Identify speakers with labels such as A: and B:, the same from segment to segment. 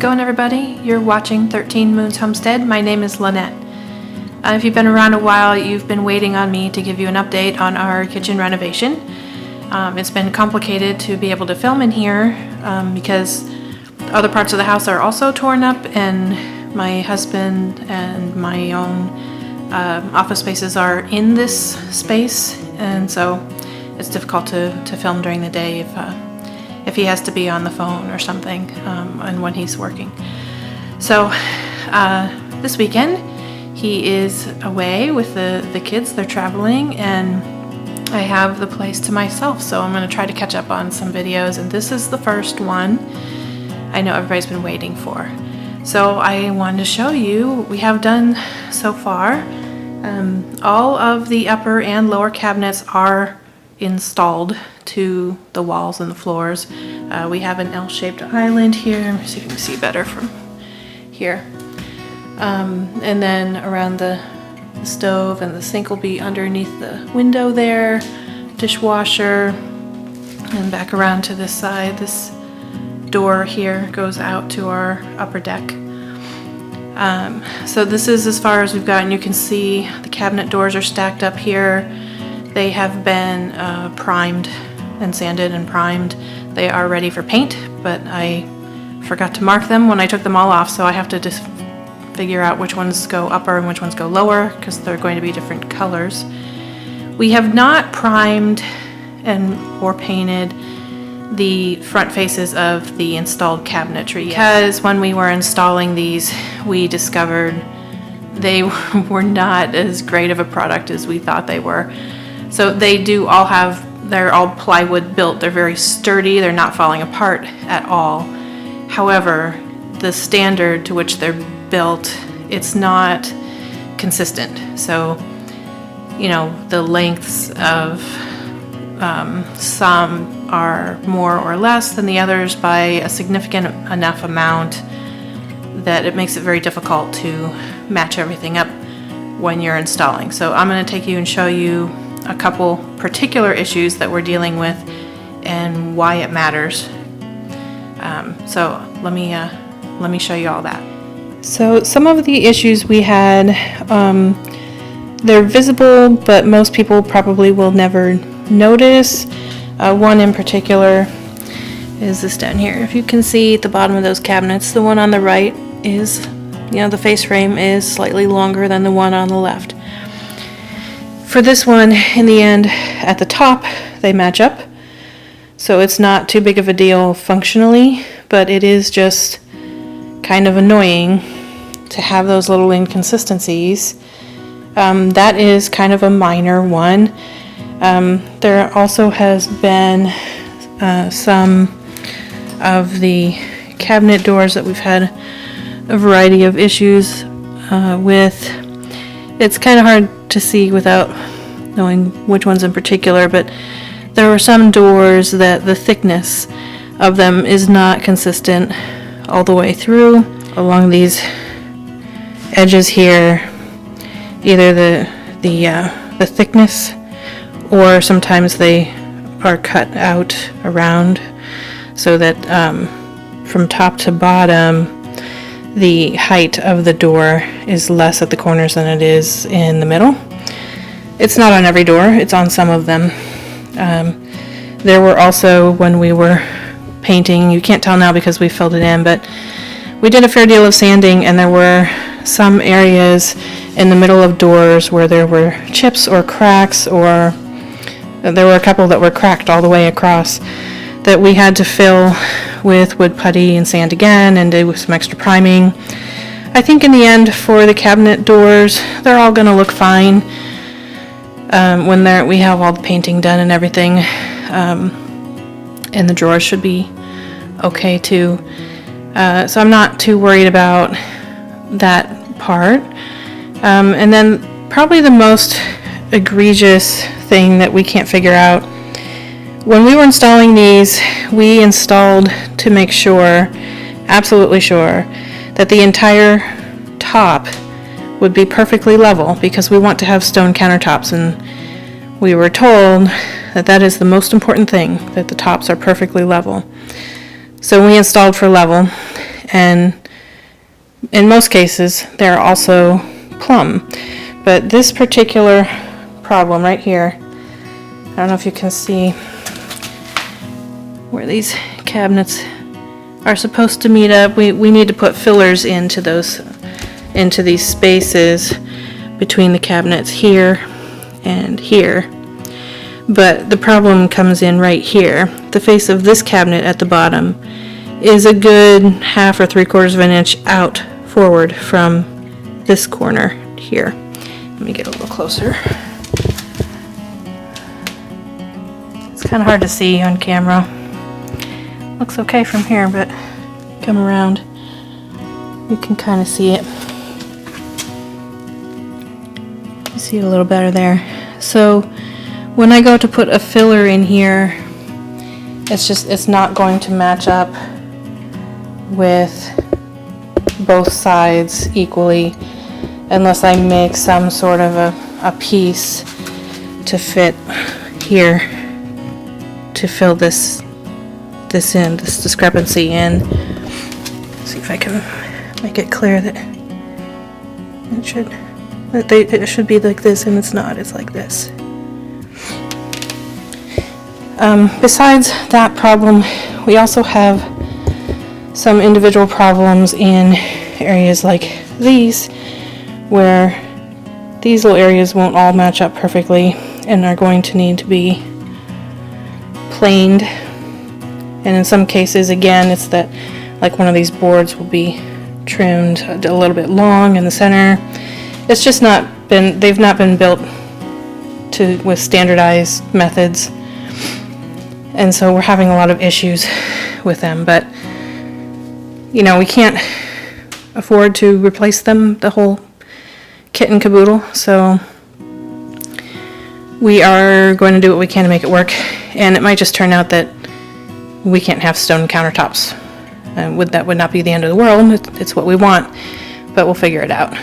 A: going, everybody? You're watching 13 Moons Homestead. My name is Lynette. If you've been around a while, you've been waiting on me to give you an update on our kitchen renovation. It's been complicated to be able to film in here because other parts of the house are also torn up, and my husband and my own office spaces are in this space, and so it's difficult to film during the day if he has to be on the phone or something, and when he's working. So this weekend he is away with the kids. They're traveling, and I have the place to myself, so I'm going to try to catch up on some videos, and this is the first one I know everybody's been waiting for. So I wanted to show you what we have done so far. All of the upper and lower cabinets are installed to the walls and the floors. We have an L-shaped island here. Let me see if you can see better from here. And then around the stove and the sink will be underneath the window there, dishwasher, and back around to this side. This door here goes out to our upper deck. So this is as far as we've got, and you can see the cabinet doors are stacked up here. They have been primed and sanded and primed. They are ready for paint, but I forgot to mark them when I took them all off, so I have to just figure out which ones go upper and which ones go lower because they're going to be different colors. We have not primed or painted the front faces of the installed cabinetry because when we were installing these, we discovered they were not as great of a product as we thought they were. So they do all they're all plywood built. They're very sturdy. They're not falling apart at all. However, the standard to which they're built, it's not consistent. So, you know, the lengths of some are more or less than the others by a significant enough amount that it makes it very difficult to match everything up when you're installing. So I'm going to take you and show you a couple particular issues that we're dealing with and why it matters. So let me show you all that. So some of the issues we had, they're visible, but most people probably will never notice. One in particular is this down here. If you can see at the bottom of those cabinets, the one on the right is, the face frame is slightly longer than the one on the left. For this one, in the end, at the top, they match up. So it's not too big of a deal functionally, but it is just kind of annoying to have those little inconsistencies. That is kind of a minor one. There also has been some of the cabinet doors that we've had a variety of issues with. It's kind of hard to see without knowing which ones in particular, but there are some doors that the thickness of them is not consistent all the way through. Along these edges here, either the thickness, or sometimes they are cut out around so that from top to bottom the height of the door is less at the corners than it is in the middle. It's not on every door, it's on some of them. There were also, when we were painting, you can't tell now because we filled it in, but we did a fair deal of sanding, and there were some areas in the middle of doors where there were chips or cracks, or there were a couple that were cracked all the way across that we had to fill with wood putty and sand again and do some extra priming. I think in the end for the cabinet doors, they're all going to look fine when we have all the painting done and everything. And the drawers should be okay too. So I'm not too worried about that part. And then probably the most egregious thing that we can't figure out, when we were installing these, we installed to make sure, absolutely sure, that the entire top would be perfectly level because we want to have stone countertops, and we were told that that is the most important thing, that the tops are perfectly level. So we installed for level, and in most cases they're also plumb. But this particular problem right here, I don't know if you can see where these cabinets are supposed to meet up. We need to put fillers into these spaces between the cabinets here and here. But the problem comes in right here. The face of this cabinet at the bottom is a good 1/2 or 3/4 of an inch out forward from this corner here. Let me get a little closer. It's kind of hard to see on camera. Looks okay from here, but come around, you can kind of see it. You see it a little better there. So when I go to put a filler in here, it's not going to match up with both sides equally unless I make some sort of a piece to fit here to fill this discrepancy in. Let's see if I can make it clear that it should be like this, and it's not. It's like this. Besides that problem, we also have some individual problems in areas like these, where these little areas won't all match up perfectly and are going to need to be planed. And in some cases, again, it's that like one of these boards will be trimmed a little bit long in the center. It's just they've not been built with standardized methods. And so we're having a lot of issues with them, but you know, we can't afford to replace them, the whole kit and caboodle. So we are going to do what we can to make it work. And it might just turn out that we can't have stone countertops. That would not be the end of the world. It's what we want, but we'll figure it out.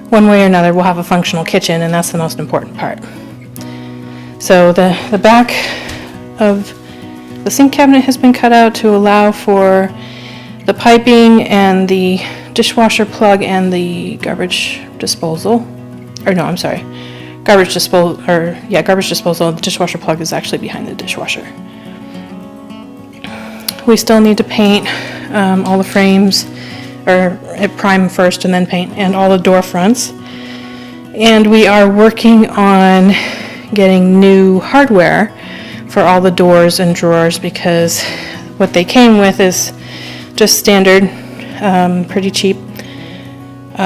A: One way or another, we'll have a functional kitchen, and that's the most important part. So the back of the sink cabinet has been cut out to allow for the piping and the dishwasher plug and the garbage disposal. Or no, I'm sorry. Garbage disposal. The dishwasher plug is actually behind the dishwasher. We still need to paint all the frames, or prime first and then paint, and all the door fronts. And we are working on getting new hardware for all the doors and drawers, because what they came with is just standard, pretty cheap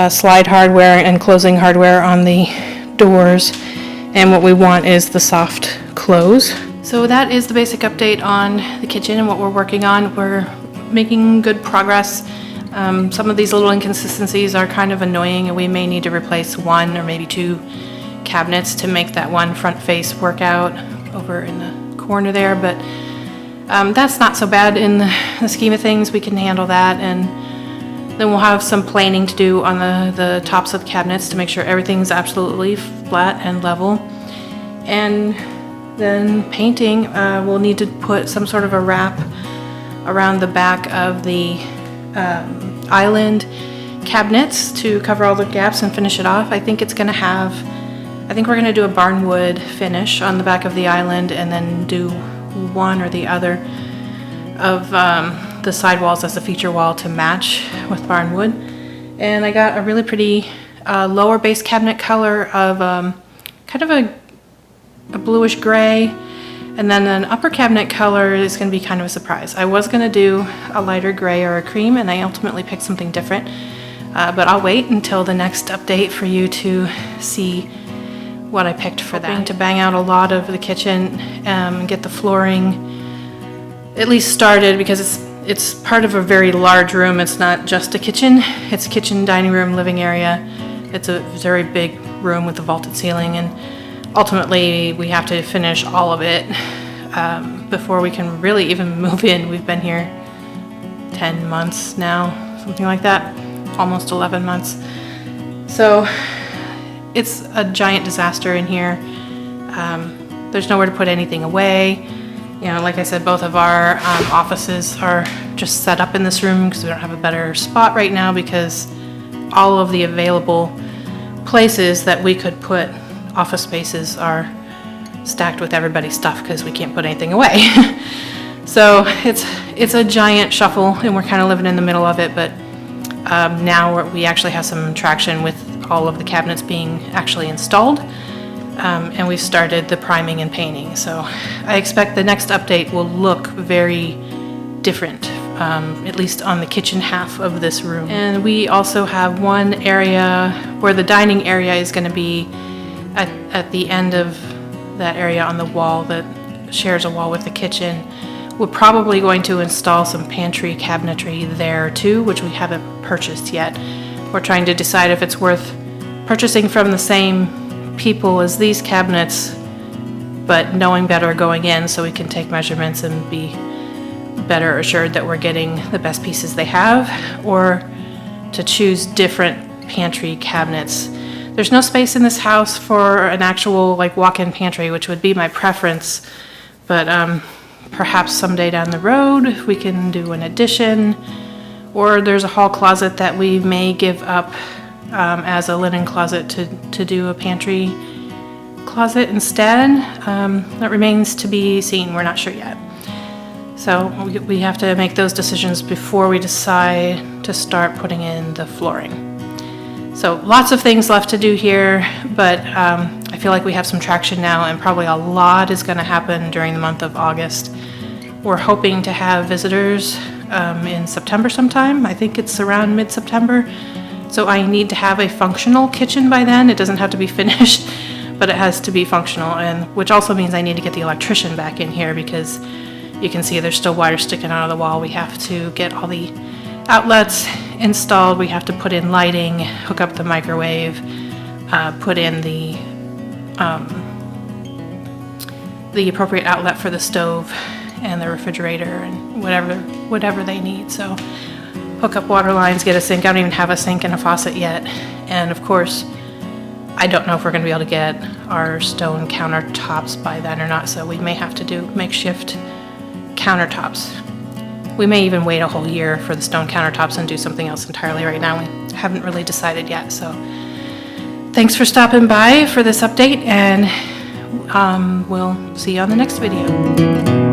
A: slide hardware and closing hardware on the doors, and what we want is the soft close. So that is the basic update on the kitchen and what we're working on. We're making good progress. Some of these little inconsistencies are kind of annoying, and we may need to replace 1 or maybe 2 cabinets to make that one front face work out over in the corner there, but that's not so bad in the scheme of things. We can handle that, and then we'll have some planing to do on the tops of the cabinets to make sure everything's absolutely flat and level. And then painting, we'll need to put some sort of a wrap around the back of the island cabinets to cover all the gaps and finish it off. I think we're going to do a barnwood finish on the back of the island, and then do one or the other of the side walls as a feature wall to match with barnwood. And I got a really pretty lower base cabinet color of kind of a bluish gray, and then an upper cabinet color is going to be kind of a surprise. I was going to do a lighter gray or a cream, and I ultimately picked something different, but I'll wait until the next update for you to see what I picked for that. Hoping to bang out a lot of the kitchen and get the flooring at least started, because it's part of a very large room. It's not just a kitchen. It's kitchen, dining room, living area. It's a very big room with a vaulted ceiling, and ultimately we have to finish all of it before we can really even move in. We've been here 10 months now, something like that, almost 11 months. So it's a giant disaster in here. There's nowhere to put anything away. You know, like I said, both of our offices are just set up in this room because we don't have a better spot right now, because all of the available places that we could put office spaces are stacked with everybody's stuff because we can't put anything away. So it's a giant shuffle, and we're kind of living in the middle of it, but now we actually have some traction with all of the cabinets being actually installed, and we've started the priming and painting. So I expect the next update will look very different, at least on the kitchen half of this room. And we also have one area where the dining area is going to be at the end of that area on the wall that shares a wall with the kitchen. We're probably going to install some pantry cabinetry there too, which we haven't purchased yet. We're trying to decide if it's worth purchasing from the same people as these cabinets, but knowing better going in so we can take measurements and be better assured that we're getting the best pieces they have, or to choose different pantry cabinets. There's no space in this house for an actual like walk-in pantry, which would be my preference, but perhaps someday down the road we can do an addition, or there's a hall closet that we may give up as a linen closet to do a pantry closet instead. That remains to be seen. We're not sure yet. So we have to make those decisions before we decide to start putting in the flooring. So lots of things left to do here, but I feel like we have some traction now, and probably a lot is going to happen during the month of August. We're hoping to have visitors in September sometime. I think it's around mid-September. So I need to have a functional kitchen by then. It doesn't have to be finished, but it has to be functional, and which also means I need to get the electrician back in here, because you can see there's still wire sticking out of the wall. We have to get all the outlets installed. We have to put in lighting, hook up the microwave, put in the appropriate outlet for the stove and the refrigerator and whatever they need. So hook up water lines, get a sink. I don't even have a sink and a faucet yet. And of course, I don't know if we're going to be able to get our stone countertops by then or not, so we may have to do makeshift countertops. We may even wait a whole year for the stone countertops and do something else entirely. Right now we haven't really decided yet. So thanks for stopping by for this update, and we'll see you on the next video.